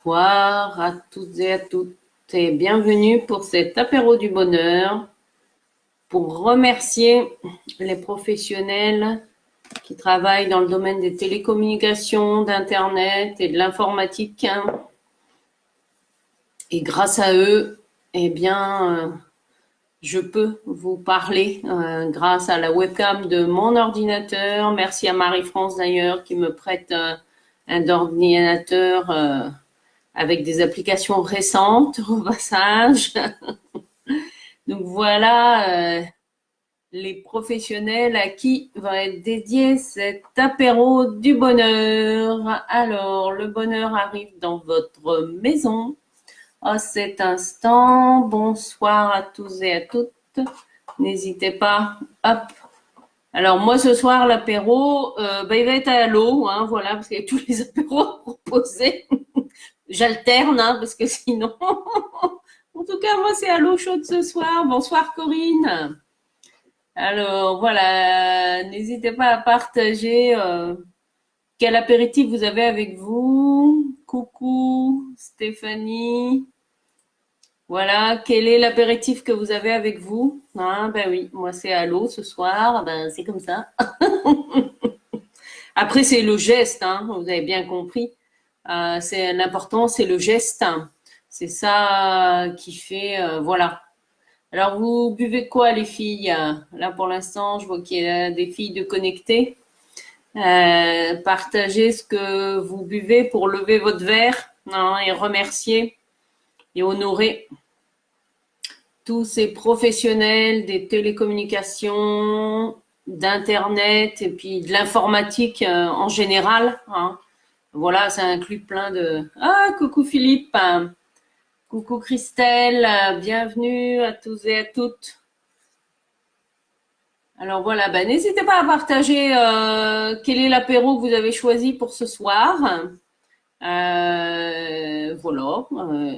Bonsoir à toutes et à toutes et bienvenue pour cet apéro du bonheur pour remercier les professionnels qui travaillent dans le domaine des télécommunications, d'Internet et de l'informatique. Et grâce à eux, eh bien, je peux vous parler grâce à la webcam de mon ordinateur. Merci à Marie-France d'ailleurs qui me prête un ordinateur avec des applications récentes au passage. Donc voilà les professionnels à qui va être dédié cet apéro du bonheur. Alors, le bonheur arrive dans votre maison à cet instant. Bonsoir à tous et à toutes. N'hésitez pas. Hop. Alors moi ce soir l'apéro, il va être à l'eau, hein, voilà, parce qu'il y a tous les apéros proposés. J'alterne, hein, parce que sinon. En tout cas, moi, c'est à l'eau chaude ce soir. Bonsoir, Corinne. Alors, voilà, n'hésitez pas à partager quel apéritif vous avez avec vous. Coucou, Stéphanie. Voilà, quel est l'apéritif que vous avez avec vous? Ah, ben oui, moi, c'est à l'eau ce soir. Ben, c'est comme ça. Après, c'est le geste, hein, vous avez bien compris. C'est l'important, c'est le geste. C'est ça qui fait, voilà. Alors, vous buvez quoi, les filles? Là, pour l'instant, je vois qu'il y a des filles de connectées. Partagez ce que vous buvez pour lever votre verre, hein, et remercier et honorer tous ces professionnels des télécommunications, d'Internet et puis de l'informatique en général, hein. Voilà, ça inclut plein de... Ah, coucou Philippe! Coucou Christelle, bienvenue à tous et à toutes. Alors voilà, ben, n'hésitez pas à partager quel est l'apéro que vous avez choisi pour ce soir. Voilà,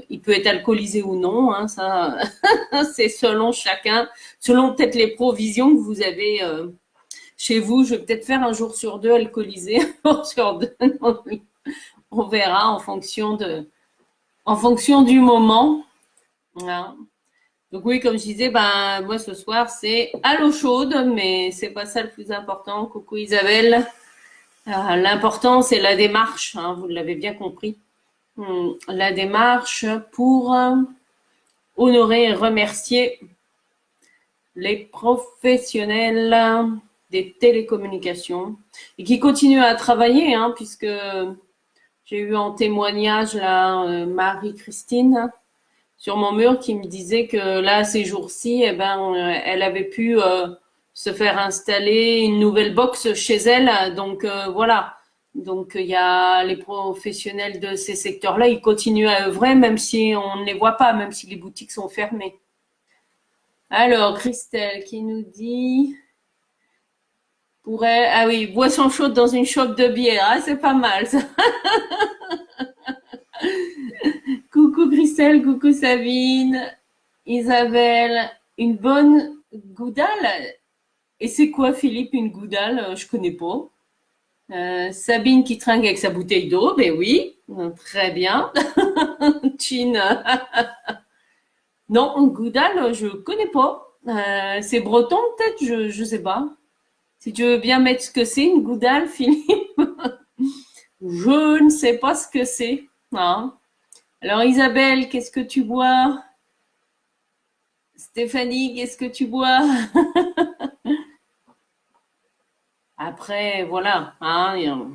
il peut être alcoolisé ou non, hein, ça c'est selon chacun, selon peut-être les provisions que vous avez chez vous. Je vais peut-être faire un jour sur deux alcoolisé, un jour sur deux. On verra en fonction du moment. Voilà. Donc oui, comme je disais, ben moi ce soir c'est à l'eau chaude, mais c'est pas ça le plus important. Coucou Isabelle. L'important c'est la démarche, hein, vous l'avez bien compris. La démarche pour honorer et remercier les professionnels des télécommunications et qui continuent à travailler, hein, puisque j'ai eu en témoignage là Marie-Christine sur mon mur qui me disait que là, ces jours-ci, eh ben, elle avait pu se faire installer une nouvelle box chez elle. Donc voilà. Donc il y a les professionnels de ces secteurs-là, ils continuent à œuvrer même si on ne les voit pas, même si les boutiques sont fermées. Alors Christelle qui nous dit pourrait ah oui, boisson chaude dans une chope de bière, ah, c'est pas mal ça. Coucou Christelle, coucou Sabine, Isabelle, une bonne goudale. Et c'est quoi, Philippe, une goudale? Je connais pas. Sabine qui trinque avec sa bouteille d'eau, ben oui, très bien. Chin, non, une goudale, je connais pas. C'est breton peut-être, je sais pas. Si tu veux bien mettre ce que c'est, une goudale, Philippe. Je ne sais pas ce que c'est. Hein. Alors Isabelle, qu'est-ce que tu bois? Stéphanie, qu'est-ce que tu bois? Après, voilà, hein,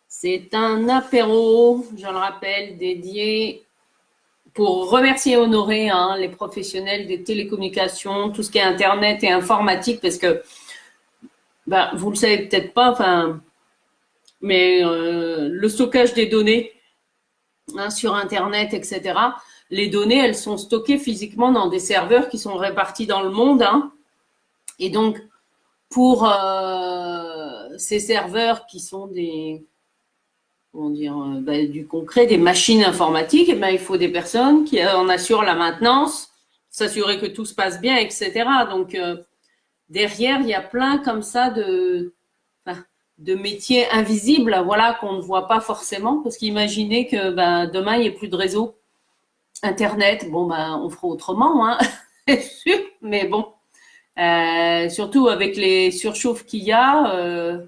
c'est un apéro, je le rappelle, dédié pour remercier et honorer hein, les professionnels des télécommunications, tout ce qui est Internet et informatique, parce que ben, vous le savez peut-être pas, enfin, mais le stockage des données hein, sur Internet, etc., les données, elles sont stockées physiquement dans des serveurs qui sont répartis dans le monde. Hein, et donc, pour ces serveurs qui sont des comment dire, du concret, des machines informatiques, et ben, il faut des personnes qui en assurent la maintenance, s'assurer que tout se passe bien, etc. Donc, derrière, il y a plein comme ça de métiers invisibles, voilà, qu'on ne voit pas forcément, parce qu'imaginez que demain, il n'y ait plus de réseau Internet. Bon, on fera autrement, hein, c'est sûr, mais bon, surtout avec les surchauffes qu'il y a,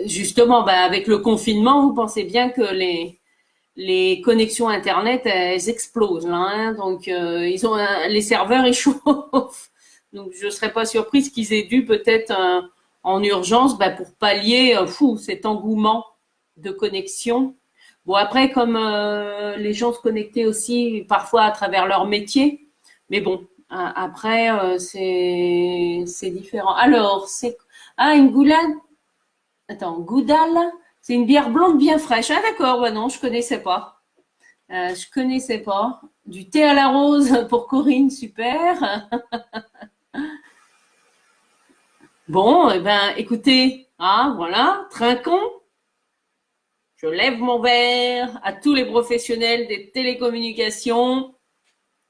justement, avec le confinement, vous pensez bien que les connexions Internet, elles explosent, là, hein, donc ils ont les serveurs échauffent. Donc je ne serais pas surprise qu'ils aient dû peut-être en urgence pour pallier cet engouement de connexion. Bon après comme les gens se connectaient aussi parfois à travers leur métier, mais bon après c'est différent. Alors c'est une goulade. Attends, goudal, c'est une bière blonde bien fraîche. Ah d'accord, non je connaissais pas. Je connaissais pas. Du thé à la rose pour Corinne, super. Bon, écoutez, voilà, trinquons. Je lève mon verre à tous les professionnels des télécommunications,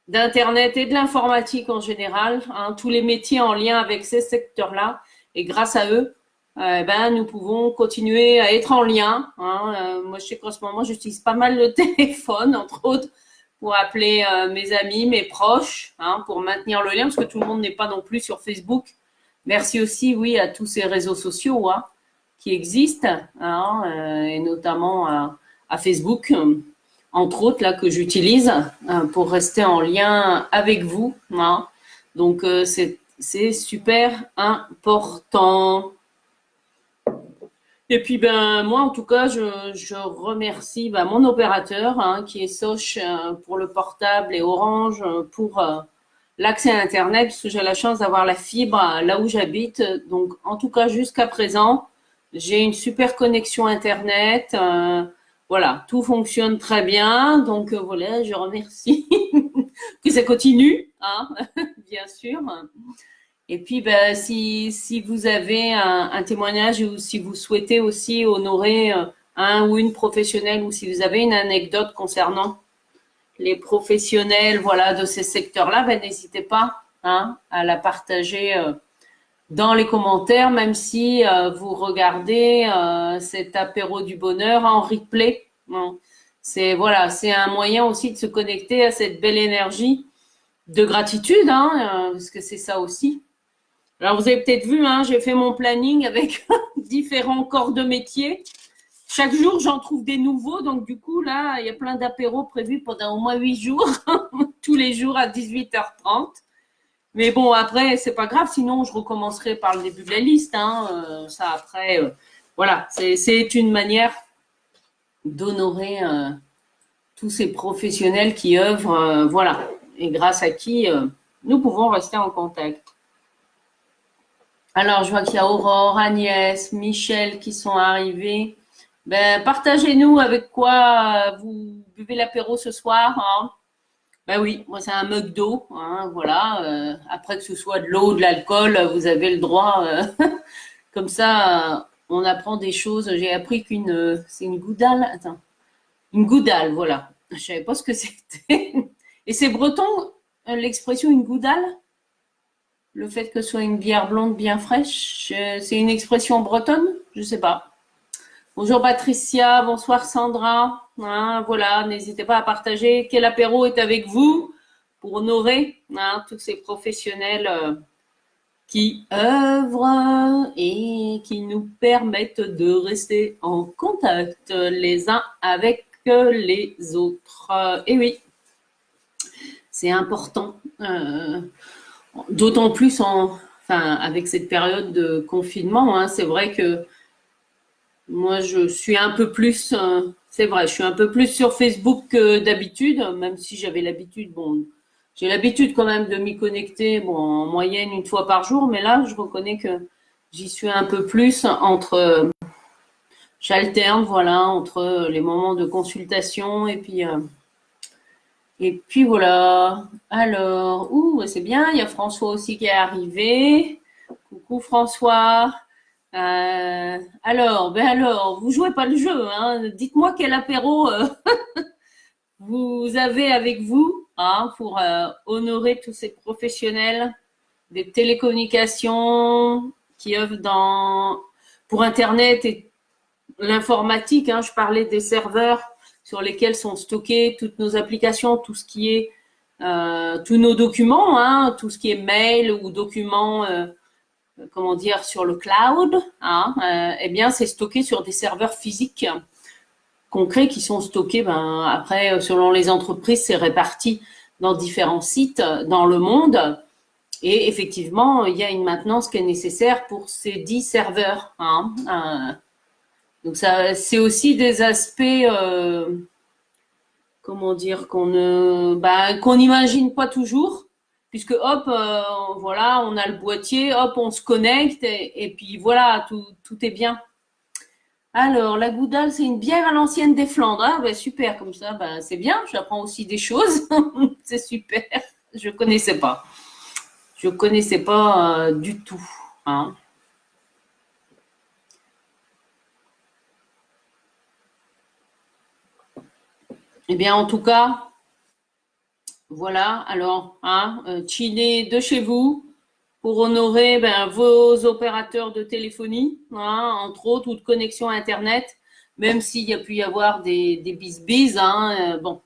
d'Internet et de l'informatique en général, tous les métiers en lien avec ces secteurs-là. Et grâce à eux, nous pouvons continuer à être en lien. Moi, je sais qu'en ce moment, j'utilise pas mal le téléphone, entre autres, pour appeler mes amis, mes proches, pour maintenir le lien, parce que tout le monde n'est pas non plus sur Facebook. Merci aussi, oui, à tous ces réseaux sociaux qui existent, et notamment à Facebook, entre autres, là, que j'utilise pour rester en lien avec vous. Donc, c'est super important. Et puis, moi, en tout cas, je remercie mon opérateur qui est Soch pour le portable et Orange pour l'accès à Internet, parce que j'ai la chance d'avoir la fibre là où j'habite. Donc, en tout cas, jusqu'à présent, j'ai une super connexion Internet. Voilà, tout fonctionne très bien. Donc, voilà, je remercie que ça continue, bien sûr. Et puis, si vous avez un témoignage ou si vous souhaitez aussi honorer un ou une professionnelle ou si vous avez une anecdote concernant les professionnels, voilà, de ces secteurs-là, n'hésitez pas à la partager dans les commentaires, même si vous regardez cet apéro du bonheur en replay. C'est un moyen aussi de se connecter à cette belle énergie de gratitude, parce que c'est ça aussi. Alors, vous avez peut-être vu, j'ai fait mon planning avec différents corps de métier. Chaque jour, j'en trouve des nouveaux. Donc, du coup, là, il y a plein d'apéros prévus pendant au moins 8 jours, tous les jours à 18h30. Mais bon, après, c'est pas grave. Sinon, je recommencerai par le début de la liste. Ça, après, voilà, c'est une manière d'honorer tous ces professionnels qui œuvrent, voilà, et grâce à qui nous pouvons rester en contact. Alors, je vois qu'il y a Aurore, Agnès, Michel qui sont arrivés. Partagez-nous avec quoi vous buvez l'apéro ce soir. Oui, moi c'est un mug d'eau, voilà. Après que ce soit de l'eau, de l'alcool, vous avez le droit. Comme ça, on apprend des choses. J'ai appris c'est une goudale. Attends, une goudale, voilà. Je savais pas ce que c'était. Et c'est breton, l'expression une goudale? Le fait que ce soit une bière blonde bien fraîche, c'est une expression bretonne? Je sais pas. Bonjour Patricia, bonsoir Sandra. Voilà, n'hésitez pas à partager quel apéro est avec vous pour honorer tous ces professionnels qui œuvrent et qui nous permettent de rester en contact les uns avec les autres. Et oui, c'est important. D'autant plus avec cette période de confinement, c'est vrai que moi je suis un peu plus, c'est vrai, je suis un peu plus sur Facebook que d'habitude, même si j'avais l'habitude, j'ai l'habitude quand même de m'y connecter, en moyenne une fois par jour, mais là je reconnais que j'y suis un peu plus j'alterne, voilà, entre les moments de consultation et puis voilà. Alors, c'est bien, il y a François aussi qui est arrivé. Coucou François. Alors, vous jouez pas le jeu, Dites-moi quel apéro vous avez avec vous, pour honorer tous ces professionnels des télécommunications, qui œuvrent pour Internet et l'informatique. Hein. Je parlais des serveurs sur lesquels sont stockées toutes nos applications, tout ce qui est tous nos documents, hein, tout ce qui est mail ou documents, comment dire, sur le cloud. Hein, eh bien, c'est stocké sur des serveurs physiques concrets qui sont stockés. Ben, après, selon les entreprises, c'est réparti dans différents sites dans le monde. Et effectivement, il y a une maintenance qui est nécessaire pour ces 10 serveurs. Hein. Donc ça, c'est aussi des aspects, comment dire, qu'on n'imagine pas toujours, puisque hop, voilà, on a le boîtier, hop, on se connecte et puis voilà, tout est bien. Alors, la Goudal, c'est une bière à l'ancienne des Flandres. Ah, ben, super, comme ça, ben, c'est bien, j'apprends aussi des choses. C'est super. Je connaissais pas. Je connaissais pas du tout. Hein. Eh bien, en tout cas, voilà. Alors, hein, chiner de chez vous pour honorer vos opérateurs de téléphonie, hein, entre autres, ou de connexion Internet, même s'il y a pu y avoir des bisbises. Hein, bon,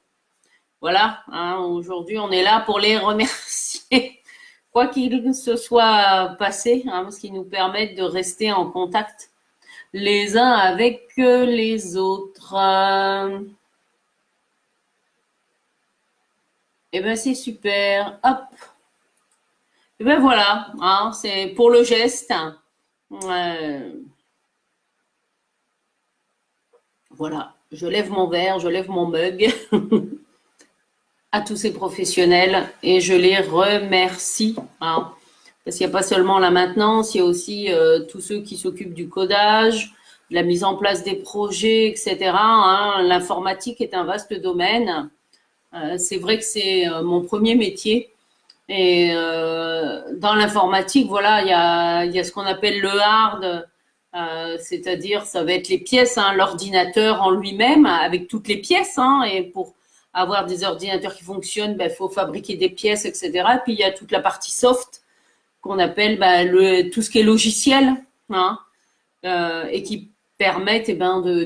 voilà. Hein, aujourd'hui, on est là pour les remercier. Quoi qu'il se soit passé, hein, parce qu'ils nous permettent de rester en contact les uns avec les autres. Eh ben c'est super. Hop. Et ben voilà, hein, c'est pour le geste. Voilà, je lève mon verre, je lève mon mug à tous ces professionnels et je les remercie. Hein. Parce qu'il n'y a pas seulement la maintenance, il y a aussi tous ceux qui s'occupent du codage, de la mise en place des projets, etc. Hein. L'informatique est un vaste domaine. C'est vrai que c'est mon premier métier. Et dans l'informatique, voilà, il y a ce qu'on appelle le hard, c'est-à-dire ça va être les pièces, hein, l'ordinateur en lui-même, avec toutes les pièces. Hein, et pour avoir des ordinateurs qui fonctionnent, il faut fabriquer des pièces, etc. Et puis il y a toute la partie soft qu'on appelle tout ce qui est logiciel, hein, et qui permettent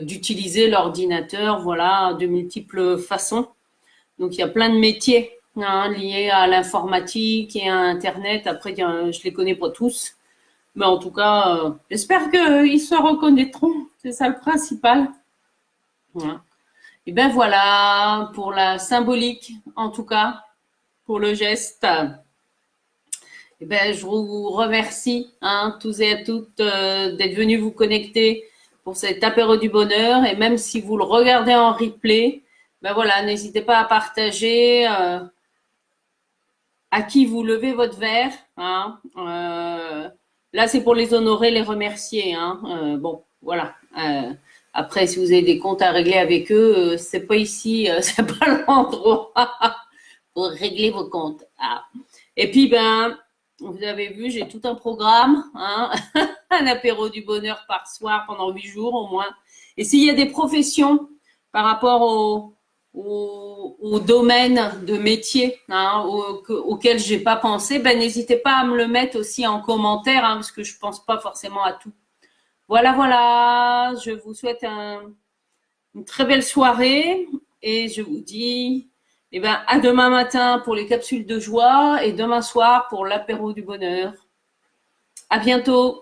d'utiliser l'ordinateur, voilà, de multiples façons. Donc il y a plein de métiers, hein, liés à l'informatique et à Internet. Après, je les connais pas tous, mais en tout cas, j'espère qu'ils se reconnaîtront. C'est ça le principal. Voilà. Et ben voilà pour la symbolique, en tout cas pour le geste. Et ben je vous remercie, hein, tous et à toutes, d'être venus vous connecter pour cet apéro du bonheur. Et même si vous le regardez en replay, ben voilà, n'hésitez pas à partager. À qui vous levez votre verre. Hein. Là, c'est pour les honorer, les remercier. Hein. Bon, voilà. Après, si vous avez des comptes à régler avec eux, c'est pas ici, c'est pas l'endroit pour régler vos comptes. Ah. Et puis, vous avez vu, j'ai tout un programme, hein. Un apéro du bonheur par soir pendant 8 jours au moins. Et s'il y a des professions par rapport au domaine de métier, hein, auquel j'ai pas pensé, n'hésitez pas à me le mettre aussi en commentaire, hein, parce que je pense pas forcément à tout. Voilà, voilà. Je vous souhaite une très belle soirée et je vous dis, à demain matin pour les capsules de joie et demain soir pour l'apéro du bonheur. À bientôt.